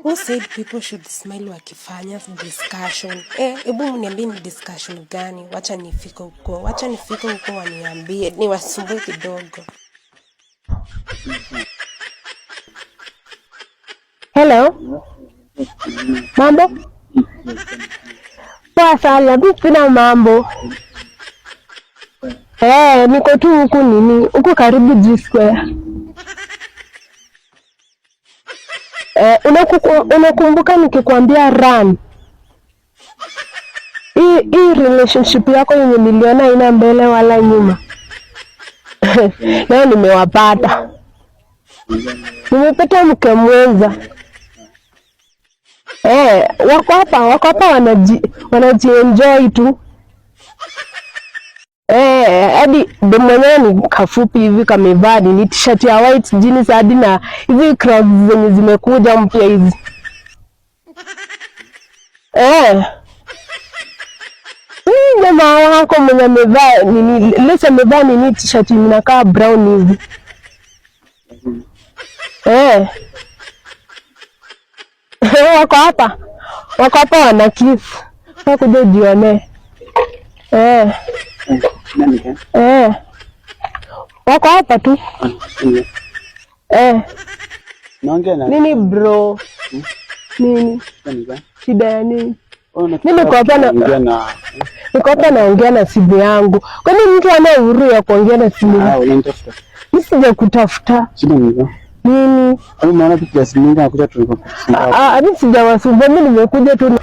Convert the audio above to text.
Who said people should smile wakifanya discussion? Hebu mniambie ni discussion gani? Wacha nifike huko waniambie, niwasumbue kidogo. Hello? Mambo? Poa sana, sina mambo. Niko tu huku karibu G Square. Unakumbuka nikikwambia run? Hii relationship yako yenye niliona ina mbele wala nyuma. Leo nimewapata. Nimepata mke mwenza. Wako hapa wanajienjoy tu. Hadi mwenyewe ni kafupi hivi kamevaa ni t-shirt ya white jeans hadi na hizi crocs zenye zimekuja mpya hizi. Jamaa wako mwenye amevaa nini t-shirt inakaa brown hivi. Wako hapa wana kiss. Wakuja jione. Wako hapa tu. Naongea na nini bro? Nini? Shida ya nini? Niko hapa naongea na simu yangu. Kwani mtu ana uhuru ya kuongea na simu? Unanitafuta. Mimi sija kutafuta. Shida ni nini? Au unaona picha ya simu yangu nakuja tu. Mimi sijawasumbua, mimi nimekuja tu.